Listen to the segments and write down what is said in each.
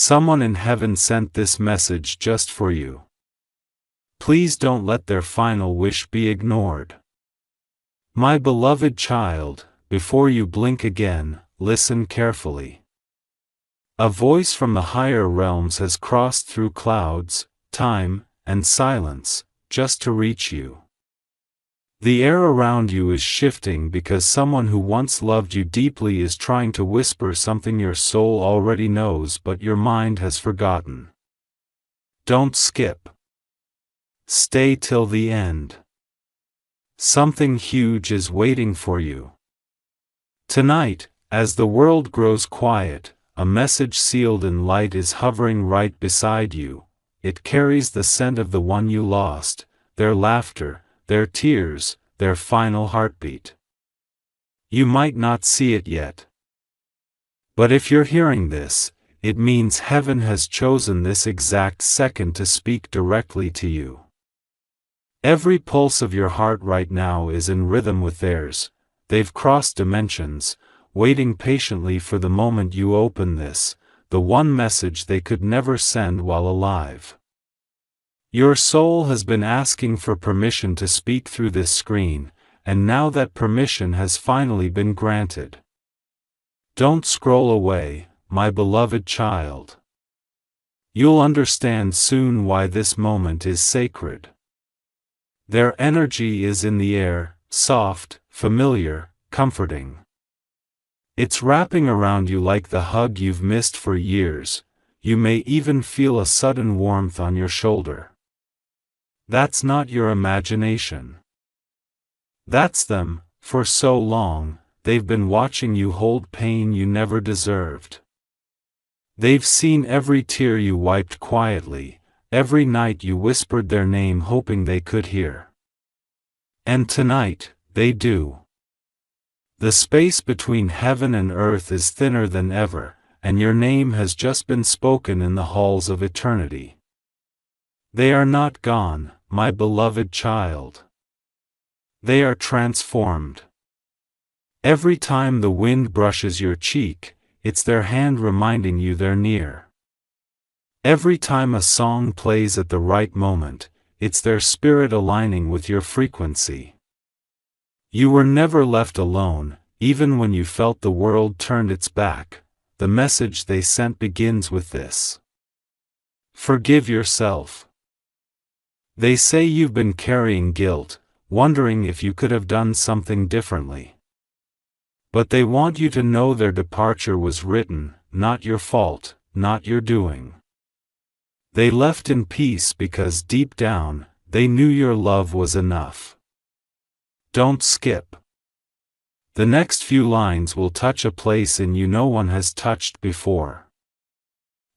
Someone in heaven sent this message just for you. Please don't let their final wish be ignored. My beloved child, before you blink again, listen carefully. A voice from the higher realms has crossed through clouds, time, and silence, just to reach you. The air around you is shifting because someone who once loved you deeply is trying to whisper something your soul already knows but your mind has forgotten. Don't skip. Stay till the end. Something huge is waiting for you. Tonight, as the world grows quiet, a message sealed in light is hovering right beside you. It carries the scent of the one you lost, their laughter, their tears, their final heartbeat. You might not see it yet. But if you're hearing this, it means heaven has chosen this exact second to speak directly to you. Every pulse of your heart right now is in rhythm with theirs. They've crossed dimensions, waiting patiently for the moment you open this, the one message they could never send while alive. Your soul has been asking for permission to speak through this screen, and now that permission has finally been granted. Don't scroll away, my beloved child. You'll understand soon why this moment is sacred. Their energy is in the air, soft, familiar, comforting. It's wrapping around you like the hug you've missed for years. You may even feel a sudden warmth on your shoulder. That's not your imagination. That's them. For so long, they've been watching you hold pain you never deserved. They've seen every tear you wiped quietly, every night you whispered their name hoping they could hear. And tonight, they do. The space between heaven and earth is thinner than ever, and your name has just been spoken in the halls of eternity. They are not gone, my beloved child. They are transformed. Every time the wind brushes your cheek, it's their hand reminding you they're near. Every time a song plays at the right moment, it's their spirit aligning with your frequency. You were never left alone, even when you felt the world turned its back. The message they sent begins with this. Forgive yourself. They say you've been carrying guilt, wondering if you could have done something differently. But they want you to know their departure was written, not your fault, not your doing. They left in peace because deep down, they knew your love was enough. Don't skip. The next few lines will touch a place in you no one has touched before.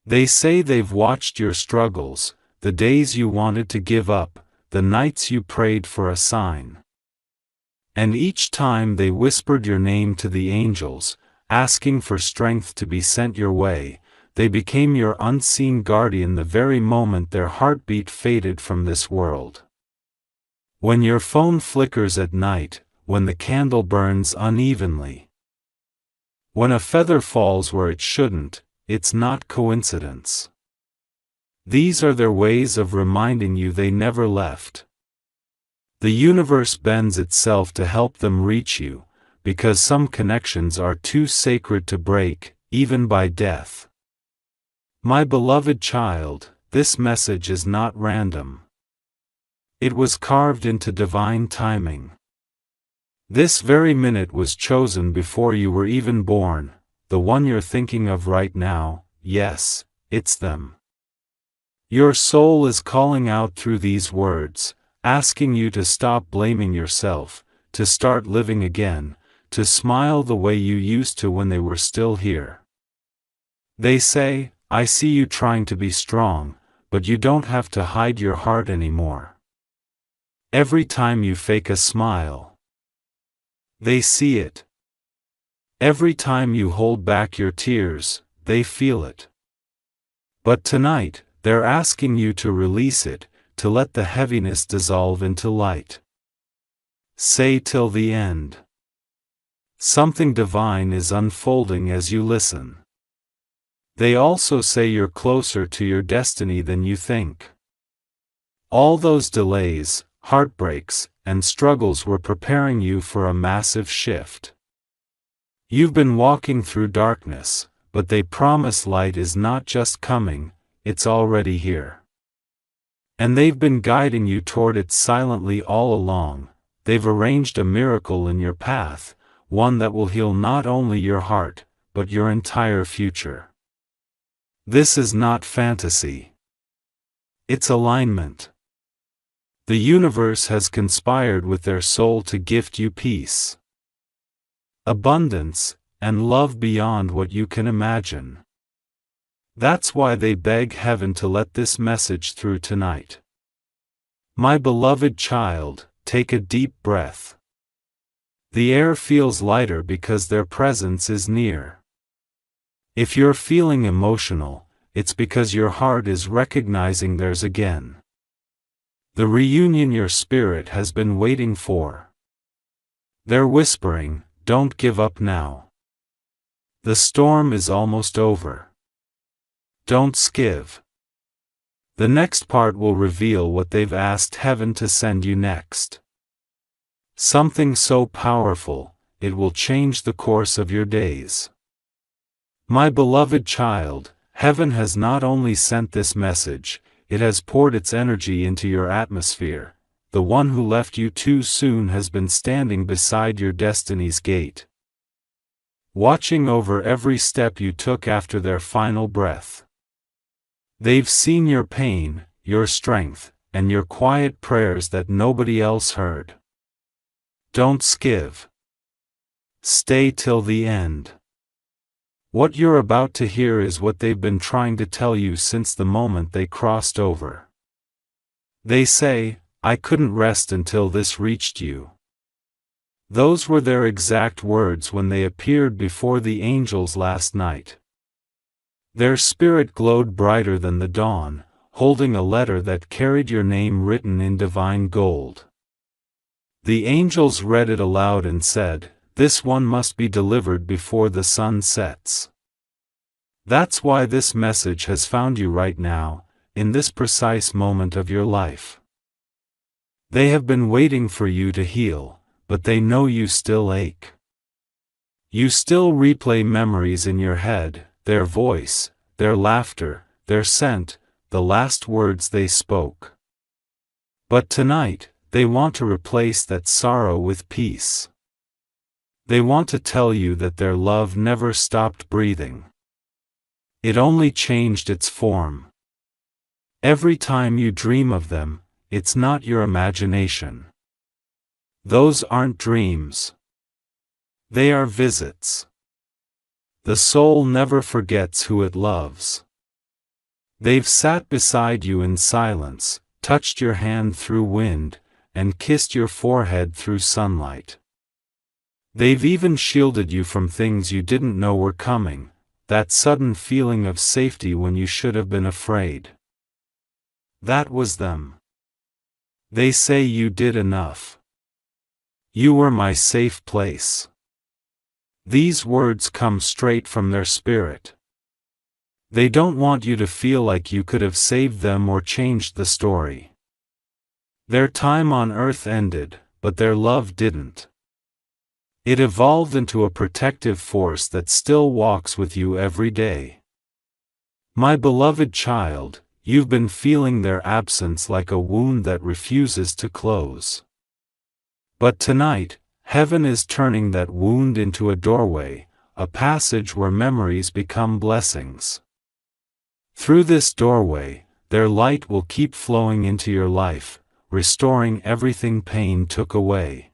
They say they've watched your struggles, the days you wanted to give up, the nights you prayed for a sign. And each time they whispered your name to the angels, asking for strength to be sent your way, they became your unseen guardian the very moment their heartbeat faded from this world. When your phone flickers at night, when the candle burns unevenly, when a feather falls where it shouldn't, it's not coincidence. These are their ways of reminding you they never left. The universe bends itself to help them reach you, because some connections are too sacred to break, even by death. My beloved child, this message is not random. It was carved into divine timing. This very minute was chosen before you were even born, the one you're thinking of right now, yes, it's them. Your soul is calling out through these words, asking you to stop blaming yourself, to start living again, to smile the way you used to when they were still here. They say, I see you trying to be strong, but you don't have to hide your heart anymore. Every time you fake a smile, they see it. Every time you hold back your tears, they feel it. But tonight, they're asking you to release it, to let the heaviness dissolve into light. Say till the end. Something divine is unfolding as you listen. They also say you're closer to your destiny than you think. All those delays, heartbreaks, and struggles were preparing you for a massive shift. You've been walking through darkness, but they promise light is not just coming, it's already here. And they've been guiding you toward it silently all along. They've arranged a miracle in your path, one that will heal not only your heart, but your entire future. This is not fantasy. It's alignment. The universe has conspired with their soul to gift you peace, abundance, and love beyond what you can imagine. That's why they beg heaven to let this message through tonight. My beloved child, take a deep breath. The air feels lighter because their presence is near. If you're feeling emotional, it's because your heart is recognizing theirs again. The reunion your spirit has been waiting for. They're whispering, don't give up now. The storm is almost over. Don't skive. The next part will reveal what they've asked heaven to send you next. Something so powerful, it will change the course of your days. My beloved child, heaven has not only sent this message, it has poured its energy into your atmosphere. The one who left you too soon has been standing beside your destiny's gate, watching over every step you took after their final breath. They've seen your pain, your strength, and your quiet prayers that nobody else heard. Don't skive. Stay till the end. What you're about to hear is what they've been trying to tell you since the moment they crossed over. They say, I couldn't rest until this reached you. Those were their exact words when they appeared before the angels last night. Their spirit glowed brighter than the dawn, holding a letter that carried your name written in divine gold. The angels read it aloud and said, this one must be delivered before the sun sets. That's why this message has found you right now, in this precise moment of your life. They have been waiting for you to heal, but they know you still ache. You still replay memories in your head, their voice, their laughter, their scent, the last words they spoke. But tonight, they want to replace that sorrow with peace. They want to tell you that their love never stopped breathing. It only changed its form. Every time you dream of them, it's not your imagination. Those aren't dreams. They are visits. The soul never forgets who it loves. They've sat beside you in silence, touched your hand through wind, and kissed your forehead through sunlight. They've even shielded you from things you didn't know were coming, that sudden feeling of safety when you should have been afraid. That was them. They say you did enough. You were my safe place. These words come straight from their spirit. They don't want you to feel like you could have saved them or changed the story. Their time on earth ended, but their love didn't. It evolved into a protective force that still walks with you every day. My beloved child, you've been feeling their absence like a wound that refuses to close. But tonight, heaven is turning that wound into a doorway, a passage where memories become blessings. Through this doorway, their light will keep flowing into your life, restoring everything pain took away.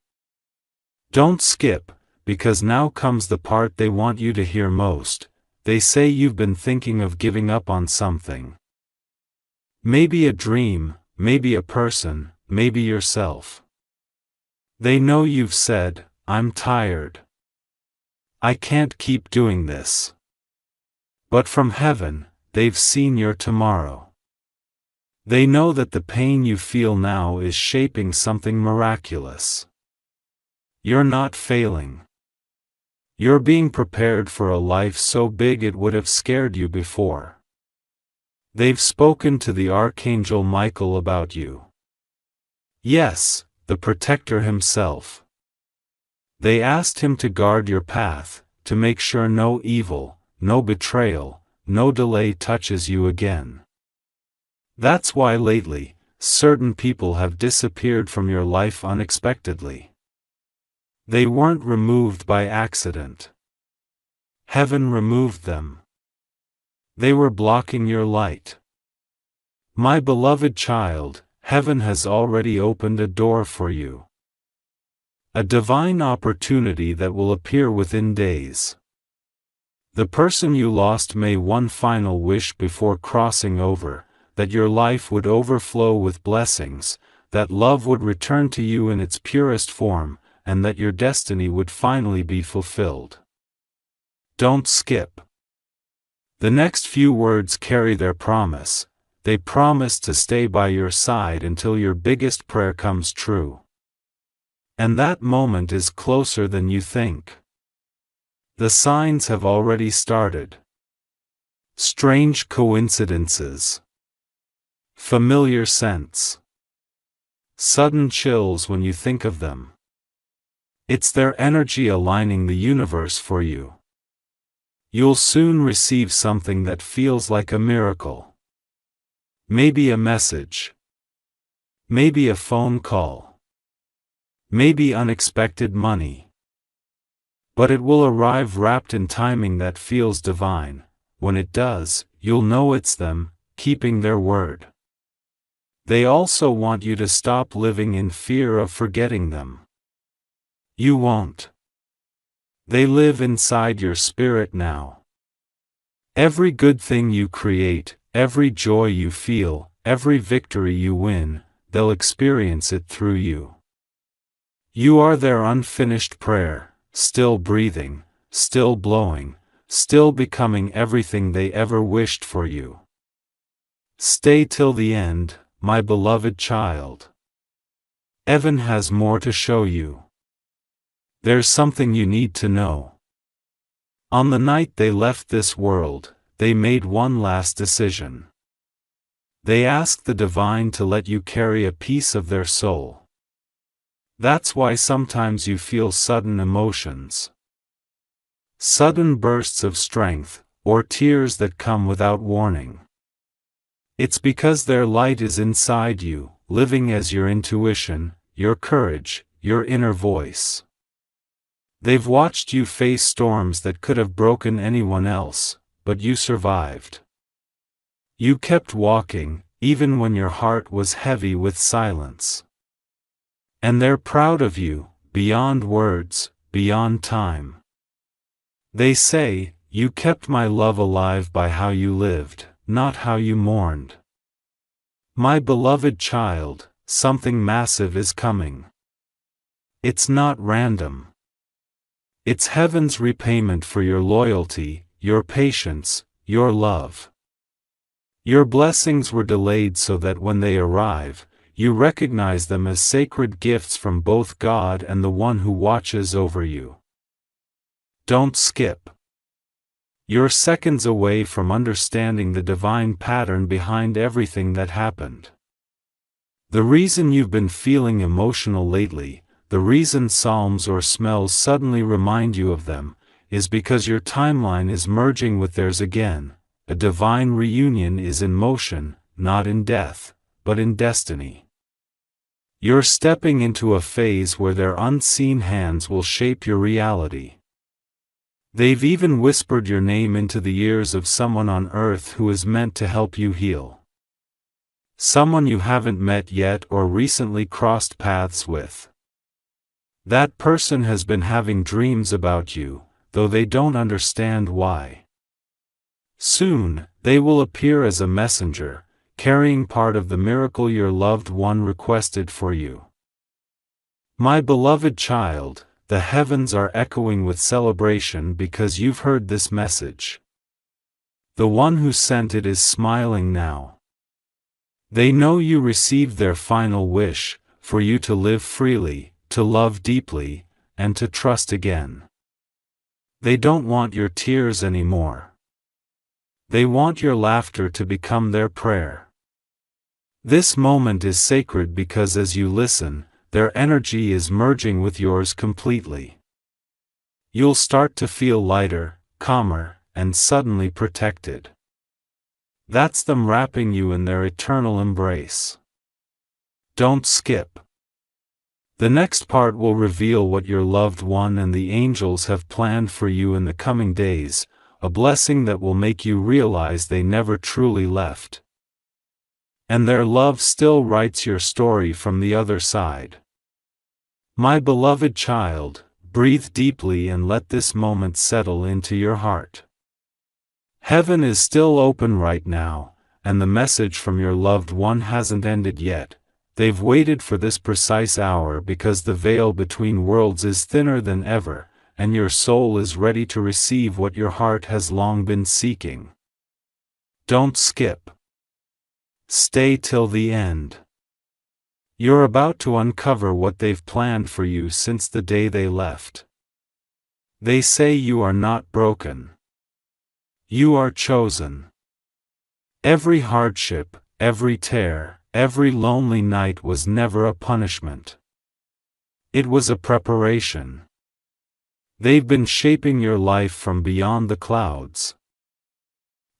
Don't skip, because now comes the part they want you to hear most. They say you've been thinking of giving up on something. Maybe a dream, maybe a person, maybe yourself. They know you've said, I'm tired. I can't keep doing this. But from heaven, they've seen your tomorrow. They know that the pain you feel now is shaping something miraculous. You're not failing. You're being prepared for a life so big it would have scared you before. They've spoken to the Archangel Michael about you. Yes, the protector himself. They asked him to guard your path, to make sure no evil, no betrayal, no delay touches you again. That's why lately, certain people have disappeared from your life unexpectedly. They weren't removed by accident. Heaven removed them. They were blocking your light. My beloved child, heaven has already opened a door for you. A divine opportunity that will appear within days. The person you lost made one final wish before crossing over, that your life would overflow with blessings, that love would return to you in its purest form, and that your destiny would finally be fulfilled. Don't skip. The next few words carry their promise. They promise to stay by your side until your biggest prayer comes true. And that moment is closer than you think. The signs have already started. Strange coincidences. Familiar scents. Sudden chills when you think of them. It's their energy aligning the universe for you. You'll soon receive something that feels like a miracle. Maybe a message. Maybe a phone call. Maybe unexpected money. But it will arrive wrapped in timing that feels divine. When it does, you'll know it's them, keeping their word. They also want you to stop living in fear of forgetting them. You won't. They live inside your spirit now. Every good thing you create, every joy you feel, every victory you win, they'll experience it through you. You are their unfinished prayer, still breathing, still blowing, still becoming everything they ever wished for you. Stay till the end, my beloved child. Heaven has more to show you. There's something you need to know. On the night they left this world, they made one last decision. They asked the divine to let you carry a piece of their soul. That's why sometimes you feel sudden emotions. Sudden bursts of strength, or tears that come without warning. It's because their light is inside you, living as your intuition, your courage, your inner voice. They've watched you face storms that could have broken anyone else, but you survived. You kept walking, even when your heart was heavy with silence. And they're proud of you, beyond words, beyond time. They say, you kept my love alive by how you lived, not how you mourned. My beloved child, something massive is coming. It's not random. It's heaven's repayment for your loyalty, your patience, your love. Your blessings were delayed so that when they arrive, you recognize them as sacred gifts from both God and the one who watches over you. Don't skip. You're seconds away from understanding the divine pattern behind everything that happened. The reason you've been feeling emotional lately, the reason psalms or smells suddenly remind you of them, is because your timeline is merging with theirs again. A divine reunion is in motion, not in death, but in destiny. You're stepping into a phase where their unseen hands will shape your reality. They've even whispered your name into the ears of someone on earth who is meant to help you heal. Someone you haven't met yet or recently crossed paths with. That person has been having dreams about you, though they don't understand why. Soon, they will appear as a messenger, carrying part of the miracle your loved one requested for you. My beloved child, the heavens are echoing with celebration because you've heard this message. The one who sent it is smiling now. They know you received their final wish, for you to live freely, to love deeply, and to trust again. They don't want your tears anymore. They want your laughter to become their prayer. This moment is sacred because as you listen, their energy is merging with yours completely. You'll start to feel lighter, calmer, and suddenly protected. That's them wrapping you in their eternal embrace. Don't skip. The next part will reveal what your loved one and the angels have planned for you in the coming days, a blessing that will make you realize they never truly left. And their love still writes your story from the other side. My beloved child, breathe deeply and let this moment settle into your heart. Heaven is still open right now, and the message from your loved one hasn't ended yet. They've waited for this precise hour because the veil between worlds is thinner than ever, and your soul is ready to receive what your heart has long been seeking. Don't skip. Stay till the end. You're about to uncover what they've planned for you since the day they left. They say you are not broken. You are chosen. Every hardship, every tear, every lonely night was never a punishment. It was a preparation. They've been shaping your life from beyond the clouds,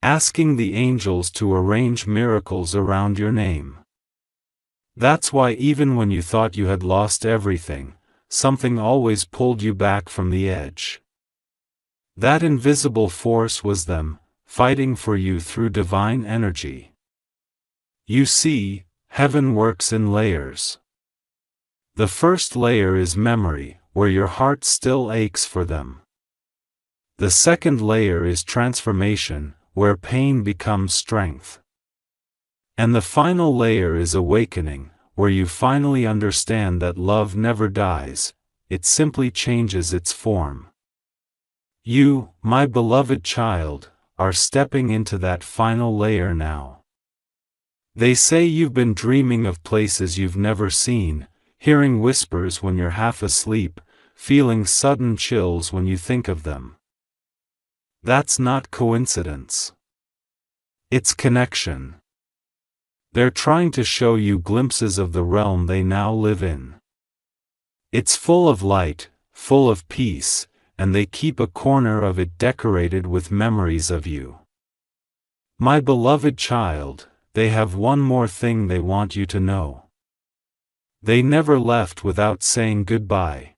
asking the angels to arrange miracles around your name. That's why even when you thought you had lost everything, something always pulled you back from the edge. That invisible force was them, fighting for you through divine energy. You see, heaven works in layers. The first layer is memory, where your heart still aches for them. The second layer is transformation, where pain becomes strength. And the final layer is awakening, where you finally understand that love never dies, it simply changes its form. You, my beloved child, are stepping into that final layer now. They say you've been dreaming of places you've never seen, hearing whispers when you're half asleep, feeling sudden chills when you think of them. That's not coincidence. It's connection. They're trying to show you glimpses of the realm they now live in. It's full of light, full of peace, and they keep a corner of it decorated with memories of you. My beloved child, they have one more thing they want you to know. They never left without saying goodbye.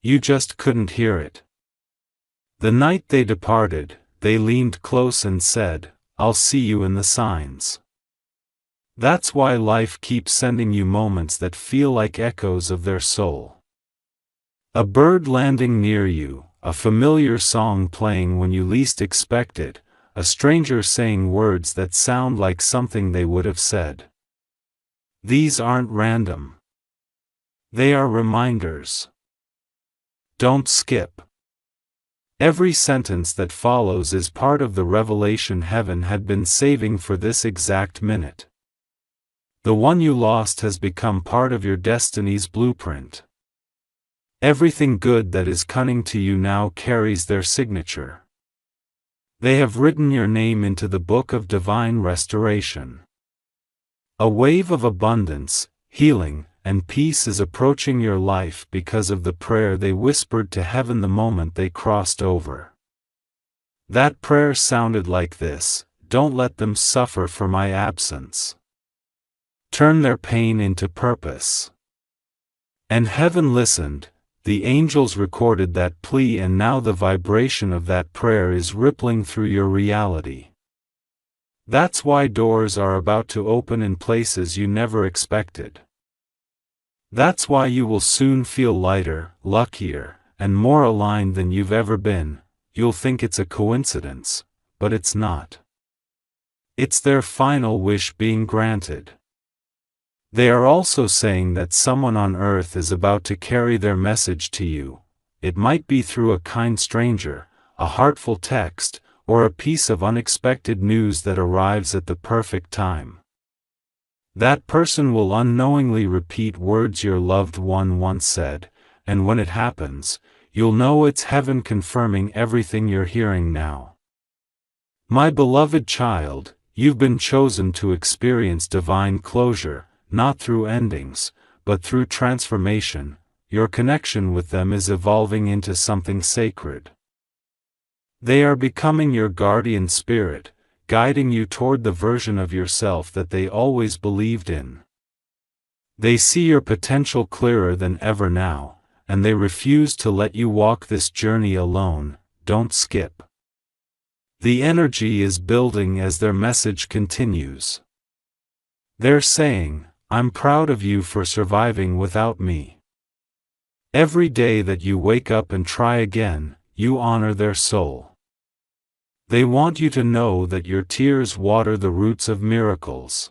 You just couldn't hear it. The night they departed, they leaned close and said, "I'll see you in the signs." That's why life keeps sending you moments that feel like echoes of their soul. A bird landing near you, a familiar song playing when you least expect it, a stranger saying words that sound like something they would have said. These aren't random. They are reminders. Don't skip. Every sentence that follows is part of the revelation heaven had been saving for this exact minute. The one you lost has become part of your destiny's blueprint. Everything good that is coming to you now carries their signature. They have written your name into the book of divine restoration. A wave of abundance, healing, and peace is approaching your life because of the prayer they whispered to heaven the moment they crossed over. That prayer sounded like this: "Don't let them suffer for my absence. Turn their pain into purpose." And heaven listened. The angels recorded that plea, and now the vibration of that prayer is rippling through your reality. That's why doors are about to open in places you never expected. That's why you will soon feel lighter, luckier, and more aligned than you've ever been. You'll think it's a coincidence, but it's not. It's their final wish being granted. They are also saying that someone on earth is about to carry their message to you. It might be through a kind stranger, a heartful text, or a piece of unexpected news that arrives at the perfect time. That person will unknowingly repeat words your loved one once said, and when it happens, you'll know it's heaven confirming everything you're hearing now. My beloved child, you've been chosen to experience divine closure, not through endings, but through transformation. Your connection with them is evolving into something sacred. They are becoming your guardian spirit, guiding you toward the version of yourself that they always believed in. They see your potential clearer than ever now, and they refuse to let you walk this journey alone. Don't skip. The energy is building as their message continues. They're saying, I'm proud of you for surviving without me. Every day that you wake up and try again, you honor their soul. They want you to know that your tears water the roots of miracles.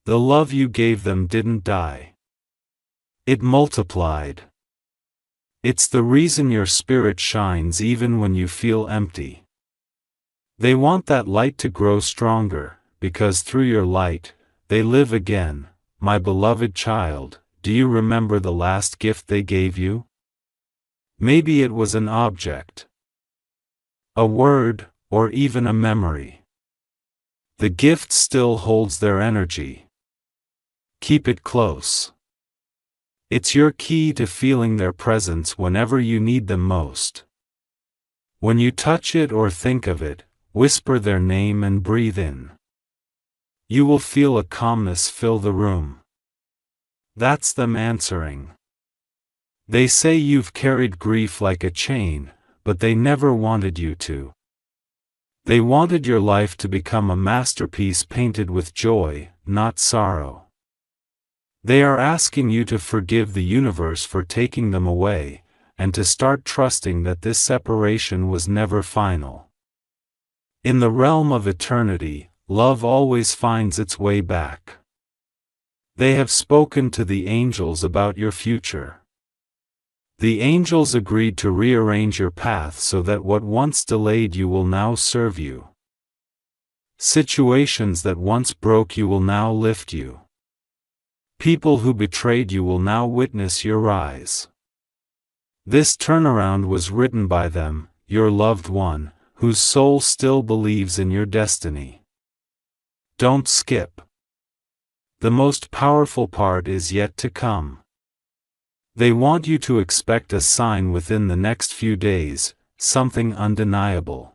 The love you gave them didn't die. It multiplied. It's the reason your spirit shines even when you feel empty. They want that light to grow stronger, because through your light, they live again. My beloved child, do you remember the last gift they gave you? Maybe it was an object, a word, or even a memory. The gift still holds their energy. Keep it close. It's your key to feeling their presence whenever you need them most. When you touch it or think of it, whisper their name and breathe in. You will feel a calmness fill the room. That's them answering. They say you've carried grief like a chain, but they never wanted you to. They wanted your life to become a masterpiece painted with joy, not sorrow. They are asking you to forgive the universe for taking them away, and to start trusting that this separation was never final. In the realm of eternity, love always finds its way back. They have spoken to the angels about your future. The angels agreed to rearrange your path so that what once delayed you will now serve you. Situations that once broke you will now lift you. People who betrayed you will now witness your rise. This turnaround was written by them, your loved one, whose soul still believes in your destiny. Don't skip. The most powerful part is yet to come. They want you to expect a sign within the next few days, something undeniable.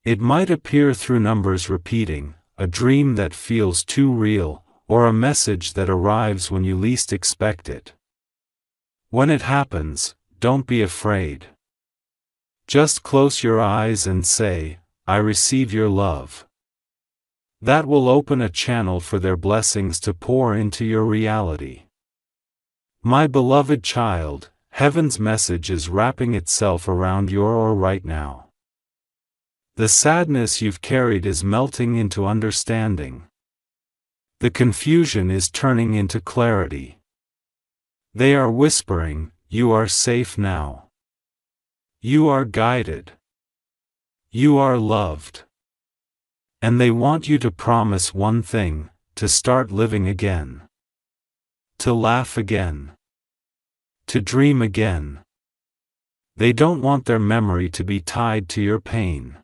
It might appear through numbers repeating, a dream that feels too real, or a message that arrives when you least expect it. When it happens, don't be afraid. Just close your eyes and say, I receive your love. That will open a channel for their blessings to pour into your reality. My beloved child, heaven's message is wrapping itself around your aura right now. The sadness you've carried is melting into understanding. The confusion is turning into clarity. They are whispering, you are safe now. You are guided. You are loved. And they want you to promise one thing, to start living again. To laugh again. To dream again. They don't want their memory to be tied to your pain.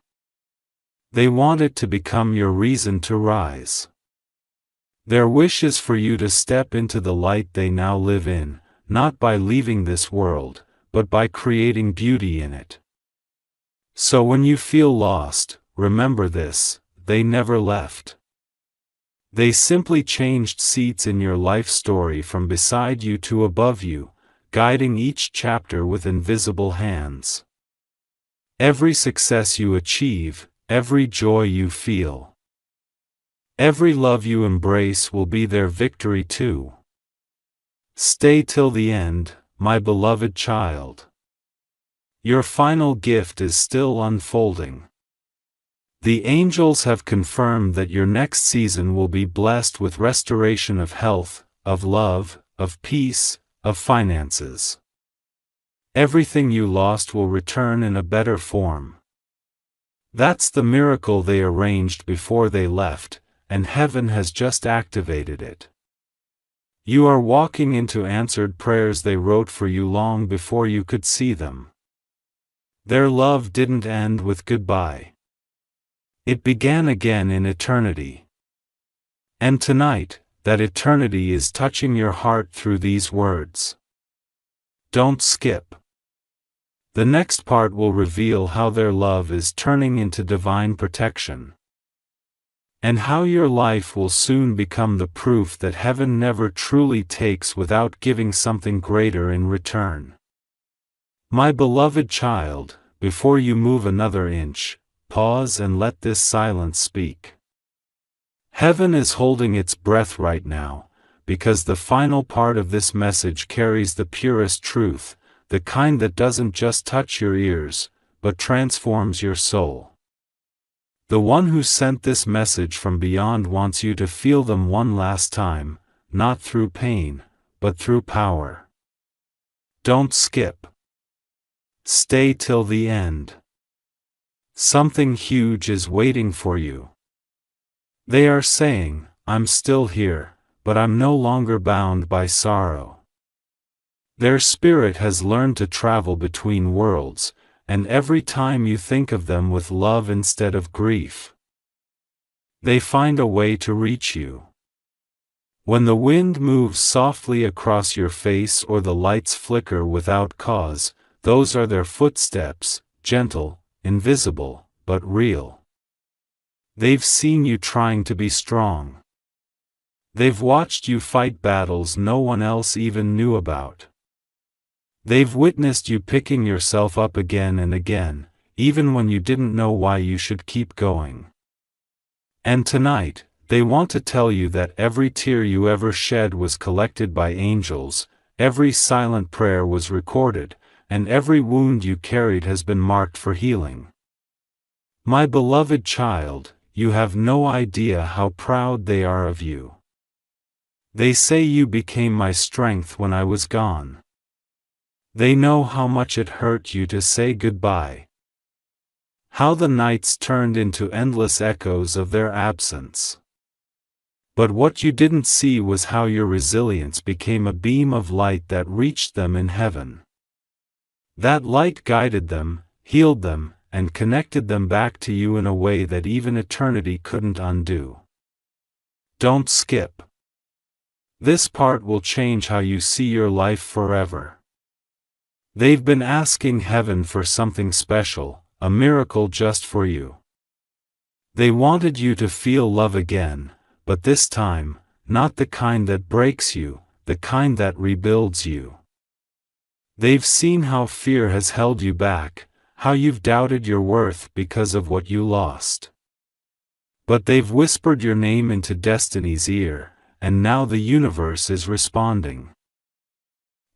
They want it to become your reason to rise. Their wish is for you to step into the light they now live in, not by leaving this world, but by creating beauty in it. So when you feel lost, remember this, they never left. They simply changed seats in your life story from beside you to above you, guiding each chapter with invisible hands. Every success you achieve, every joy you feel, every love you embrace will be their victory too. Stay till the end, my beloved child. Your final gift is still unfolding. The angels have confirmed that your next season will be blessed with restoration of health, of love, of peace, of finances. Everything you lost will return in a better form. That's the miracle they arranged before they left, and heaven has just activated it. You are walking into answered prayers they wrote for you long before you could see them. Their love didn't end with goodbye. It began again in eternity. And tonight, that eternity is touching your heart through these words. Don't skip. The next part will reveal how their love is turning into divine protection, and how your life will soon become the proof that heaven never truly takes without giving something greater in return. My beloved child, before you move another inch, pause and let this silence speak. Heaven is holding its breath right now, because the final part of this message carries the purest truth, the kind that doesn't just touch your ears, but transforms your soul. The one who sent this message from beyond wants you to feel them one last time, not through pain, but through power. Don't skip. Stay till the end. Something huge is waiting for you. They are saying, I'm still here, but I'm no longer bound by sorrow. Their spirit has learned to travel between worlds, and every time you think of them with love instead of grief, they find a way to reach you. When the wind moves softly across your face or the lights flicker without cause, those are their footsteps, gentle, invisible, but real. They've seen you trying to be strong. They've watched you fight battles no one else even knew about. They've witnessed you picking yourself up again and again, even when you didn't know why you should keep going. And tonight, they want to tell you that every tear you ever shed was collected by angels, every silent prayer was recorded, and every wound you carried has been marked for healing. My beloved child, you have no idea how proud they are of you. They say you became my strength when I was gone. They know how much it hurt you to say goodbye. How the nights turned into endless echoes of their absence. But what you didn't see was how your resilience became a beam of light that reached them in heaven. That light guided them, healed them, and connected them back to you in a way that even eternity couldn't undo. Don't skip. This part will change how you see your life forever. They've been asking heaven for something special, a miracle just for you. They wanted you to feel love again, but this time, not the kind that breaks you, the kind that rebuilds you. They've seen how fear has held you back, how you've doubted your worth because of what you lost. But they've whispered your name into destiny's ear, and now the universe is responding.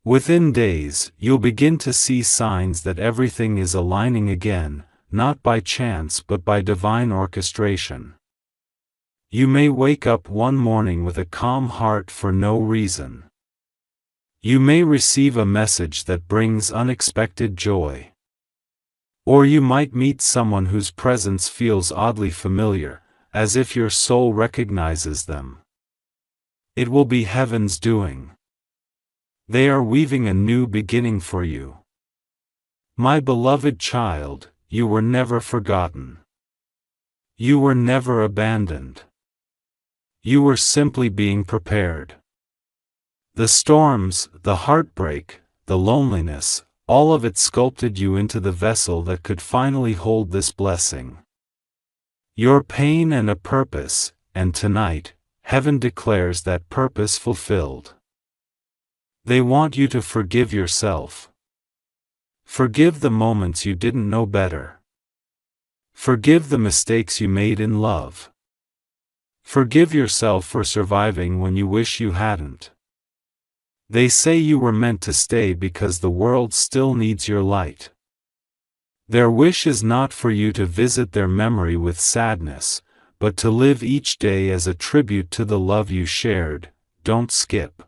Within days, you'll begin to see signs that everything is aligning again, not by chance but by divine orchestration. You may wake up one morning with a calm heart for no reason. You may receive a message that brings unexpected joy. Or you might meet someone whose presence feels oddly familiar, as if your soul recognizes them. It will be heaven's doing. They are weaving a new beginning for you. My beloved child, you were never forgotten. You were never abandoned. You were simply being prepared. The storms, the heartbreak, the loneliness, all of it sculpted you into the vessel that could finally hold this blessing. Your pain and a purpose, and tonight, heaven declares that purpose fulfilled. They want you to forgive yourself. Forgive the moments you didn't know better. Forgive the mistakes you made in love. Forgive yourself for surviving when you wish you hadn't. They say you were meant to stay because the world still needs your light. Their wish is not for you to visit their memory with sadness, but to live each day as a tribute to the love you shared. Don't skip.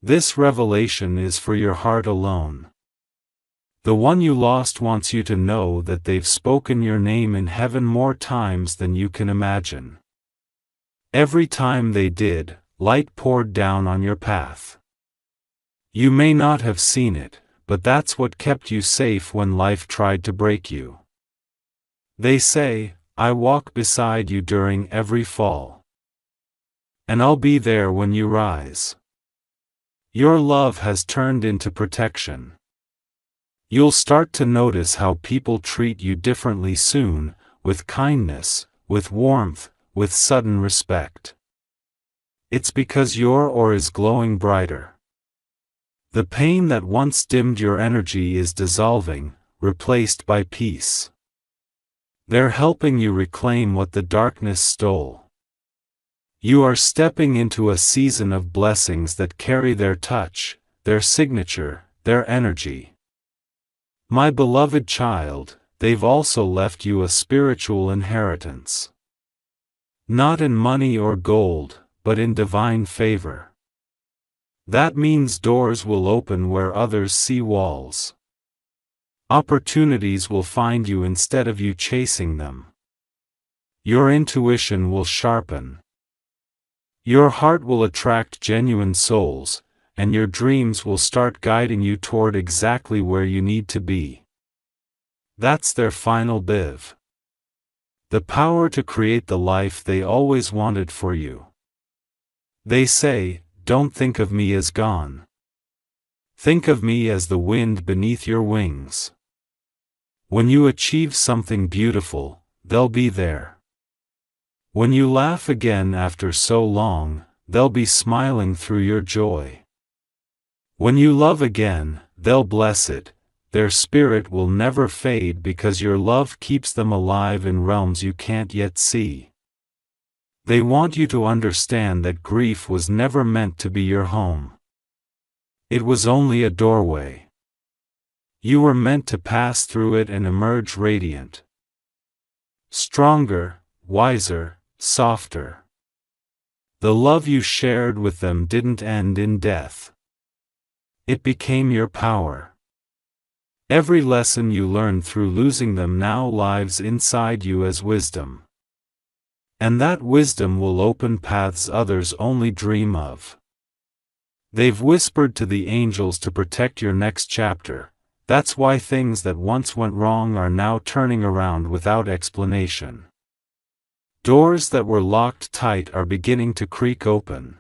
This revelation is for your heart alone. The one you lost wants you to know that they've spoken your name in heaven more times than you can imagine. Every time they did, light poured down on your path. You may not have seen it, but that's what kept you safe when life tried to break you. They say, I walk beside you during every fall. And I'll be there when you rise. Your love has turned into protection. You'll start to notice how people treat you differently soon, with kindness, with warmth, with sudden respect. It's because your aura is glowing brighter. The pain that once dimmed your energy is dissolving, replaced by peace. They're helping you reclaim what the darkness stole. You are stepping into a season of blessings that carry their touch, their signature, their energy. My beloved child, they've also left you a spiritual inheritance. Not in money or gold, but in divine favor. That means doors will open where others see walls. Opportunities will find you instead of you chasing them. Your intuition will sharpen. Your heart will attract genuine souls, and your dreams will start guiding you toward exactly where you need to be. That's their final biv. The power to create the life they always wanted for you. They say, don't think of me as gone. Think of me as the wind beneath your wings. When you achieve something beautiful, they'll be there. When you laugh again after so long, they'll be smiling through your joy. When you love again, they'll bless it. Their spirit will never fade because your love keeps them alive in realms you can't yet see. They want you to understand that grief was never meant to be your home. It was only a doorway. You were meant to pass through it and emerge radiant. Stronger, wiser, softer. The love you shared with them didn't end in death. It became your power. Every lesson you learned through losing them now lives inside you as wisdom. And that wisdom will open paths others only dream of. They've whispered to the angels to protect your next chapter. That's why things that once went wrong are now turning around without explanation. Doors that were locked tight are beginning to creak open.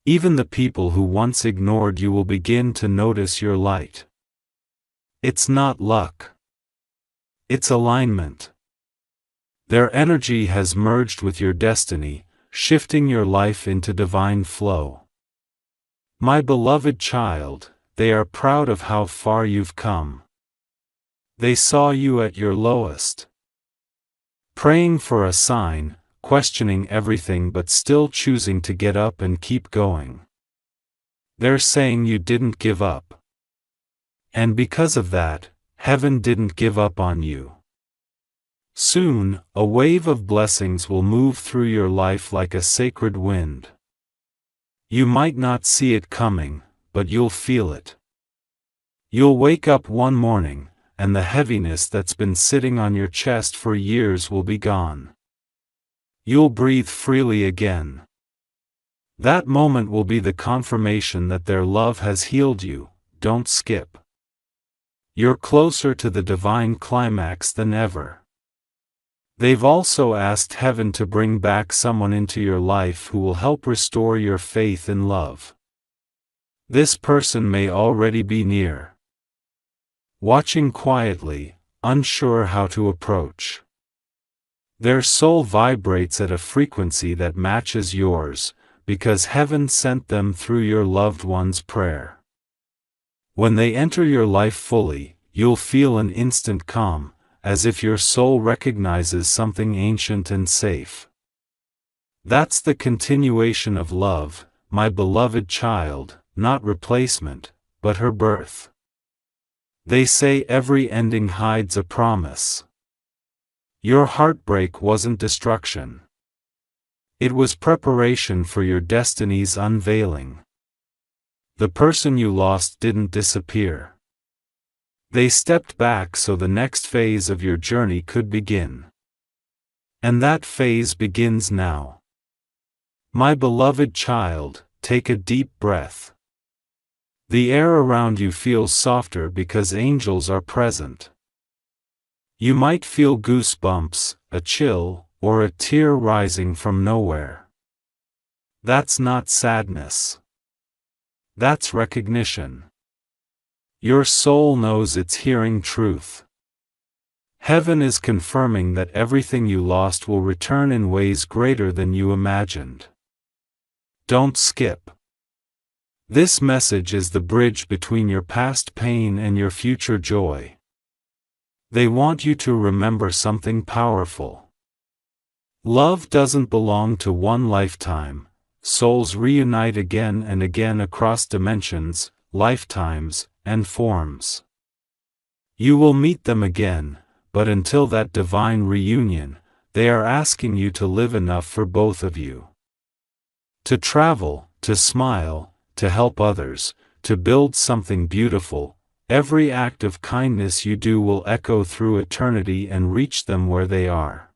Even the people who once ignored you will begin to notice your light. It's not luck. It's alignment. Their energy has merged with your destiny, shifting your life into divine flow. My beloved child, they are proud of how far you've come. They saw you at your lowest. Praying for a sign, questioning everything but still choosing to get up and keep going. They're saying you didn't give up. And because of that, heaven didn't give up on you. Soon, a wave of blessings will move through your life like a sacred wind. You might not see it coming, but you'll feel it. You'll wake up one morning, and the heaviness that's been sitting on your chest for years will be gone. You'll breathe freely again. That moment will be the confirmation that their love has healed you. Don't skip. You're closer to the divine climax than ever. They've also asked heaven to bring back someone into your life who will help restore your faith in love. This person may already be near. Watching quietly, unsure how to approach. Their soul vibrates at a frequency that matches yours, because heaven sent them through your loved one's prayer. When they enter your life fully, you'll feel an instant calm, as if your soul recognizes something ancient and safe. That's the continuation of love, my beloved child, not replacement, but her birth. They say every ending hides a promise. Your heartbreak wasn't destruction. It was preparation for your destiny's unveiling. The person you lost didn't disappear. They stepped back so the next phase of your journey could begin. And that phase begins now. My beloved child, take a deep breath. The air around you feels softer because angels are present. You might feel goosebumps, a chill, or a tear rising from nowhere. That's not sadness. That's recognition. Your soul knows it's hearing truth. Heaven is confirming that everything you lost will return in ways greater than you imagined. Don't skip. This message is the bridge between your past pain and your future joy. They want you to remember something powerful. Love doesn't belong to one lifetime. Souls reunite again and again across dimensions, lifetimes, and forms. You will meet them again, but until that divine reunion, they are asking you to live enough for both of you. To travel, to smile, to help others, to build something beautiful. Every act of kindness you do will echo through eternity and reach them where they are.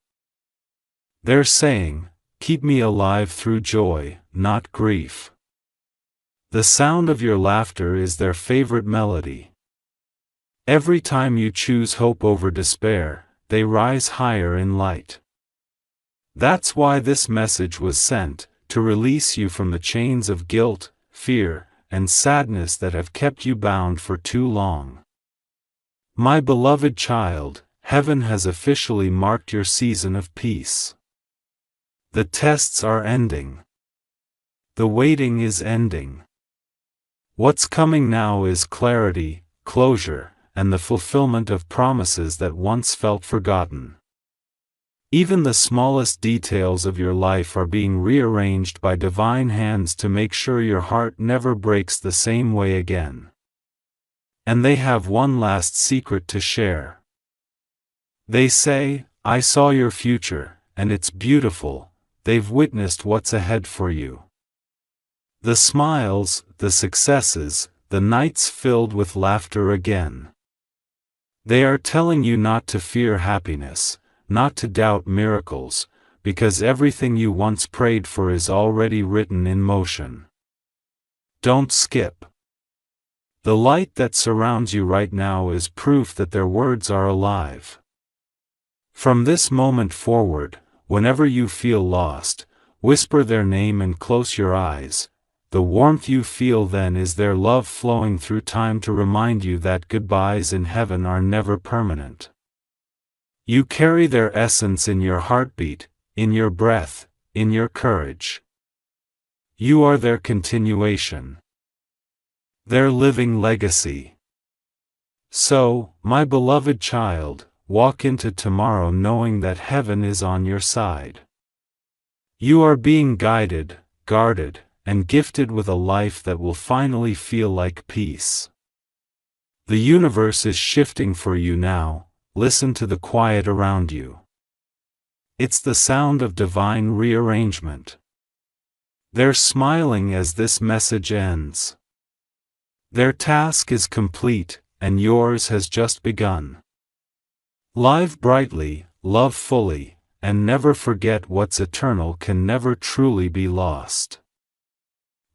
They're saying, "Keep me alive through joy, not grief." The sound of your laughter is their favorite melody. Every time you choose hope over despair, they rise higher in light. That's why this message was sent, to release you from the chains of guilt, fear, and sadness that have kept you bound for too long. My beloved child, heaven has officially marked your season of peace. The tests are ending. The waiting is ending. What's coming now is clarity, closure, and the fulfillment of promises that once felt forgotten. Even the smallest details of your life are being rearranged by divine hands to make sure your heart never breaks the same way again. And they have one last secret to share. They say, "I saw your future, and it's beautiful." They've witnessed what's ahead for you. The smiles, the successes, the nights filled with laughter again. They are telling you not to fear happiness, not to doubt miracles, because everything you once prayed for is already written in motion. Don't skip. The light that surrounds you right now is proof that their words are alive. From this moment forward, whenever you feel lost, whisper their name and close your eyes. The warmth you feel then is their love flowing through time to remind you that goodbyes in heaven are never permanent. You carry their essence in your heartbeat, in your breath, in your courage. You are their continuation. Their living legacy. So, my beloved child, walk into tomorrow knowing that heaven is on your side. You are being guided, guarded, and gifted with a life that will finally feel like peace. The universe is shifting for you now. Listen to the quiet around you. It's the sound of divine rearrangement. They're smiling as this message ends. Their task is complete, and yours has just begun. Live brightly, love fully, and never forget what's eternal can never truly be lost.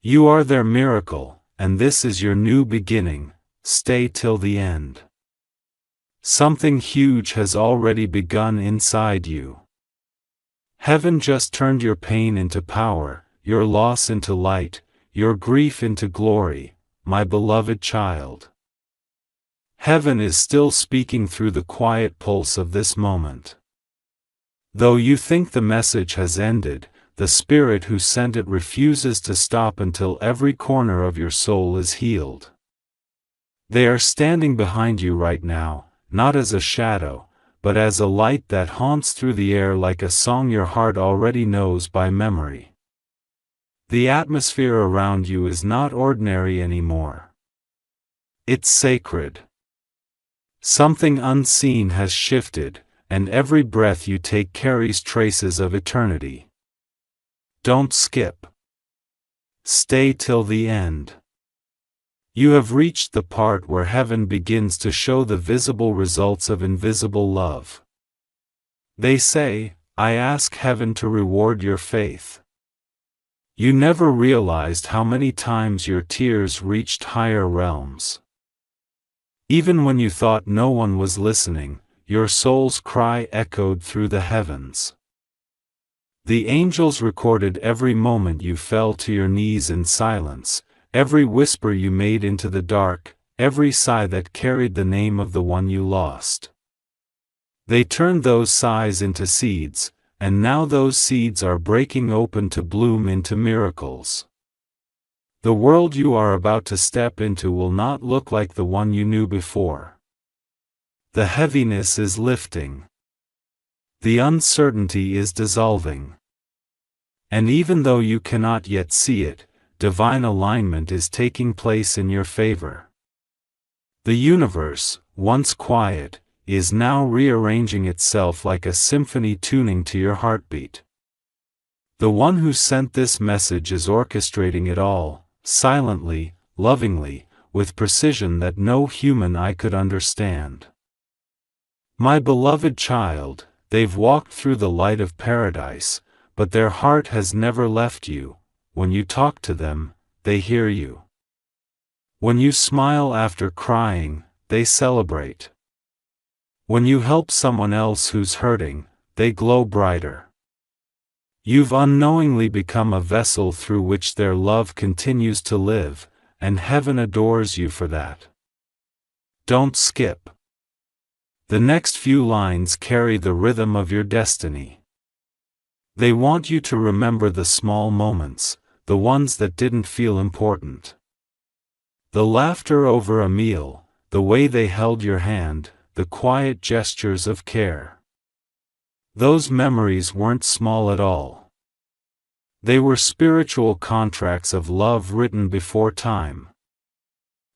You are their miracle, and this is your new beginning. Stay till the end. Something huge has already begun inside you. Heaven just turned your pain into power, your loss into light, your grief into glory, my beloved child. Heaven is still speaking through the quiet pulse of this moment. Though you think the message has ended, the Spirit who sent it refuses to stop until every corner of your soul is healed. They are standing behind you right now, not as a shadow, but as a light that haunts through the air like a song your heart already knows by memory. The atmosphere around you is not ordinary anymore. It's sacred. Something unseen has shifted, and every breath you take carries traces of eternity. Don't skip. Stay till the end. You have reached the part where heaven begins to show the visible results of invisible love. They say, "I ask heaven to reward your faith." You never realized how many times your tears reached higher realms. Even when you thought no one was listening, your soul's cry echoed through the heavens. The angels recorded every moment you fell to your knees in silence, every whisper you made into the dark, every sigh that carried the name of the one you lost. They turned those sighs into seeds, and now those seeds are breaking open to bloom into miracles. The world you are about to step into will not look like the one you knew before. The heaviness is lifting. The uncertainty is dissolving. And even though you cannot yet see it, divine alignment is taking place in your favor. The universe, once quiet, is now rearranging itself like a symphony tuning to your heartbeat. The one who sent this message is orchestrating it all, silently, lovingly, with precision that no human eye could understand. My beloved child, they've walked through the light of paradise, but their heart has never left you. When you talk to them, they hear you. When you smile after crying, they celebrate. When you help someone else who's hurting, they glow brighter. You've unknowingly become a vessel through which their love continues to live, and heaven adores you for that. Don't skip. The next few lines carry the rhythm of your destiny. They want you to remember the small moments, the ones that didn't feel important. The laughter over a meal, the way they held your hand, the quiet gestures of care. Those memories weren't small at all. They were spiritual contracts of love written before time.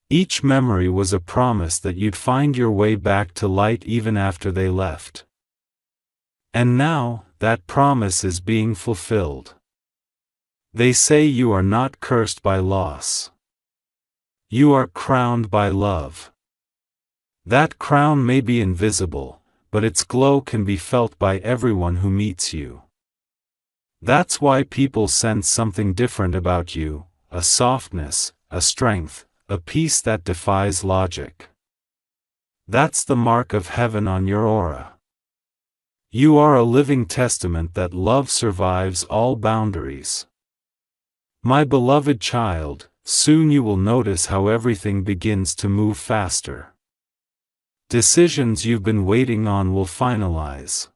Each memory was a promise that you'd find your way back to light even after they left. And now, that promise is being fulfilled. They say you are not cursed by loss. You are crowned by love. That crown may be invisible, but its glow can be felt by everyone who meets you. That's why people sense something different about you, a softness, a strength, a peace that defies logic. That's the mark of heaven on your aura. You are a living testament that love survives all boundaries. My beloved child, soon you will notice how everything begins to move faster. Decisions you've been waiting on will finalize.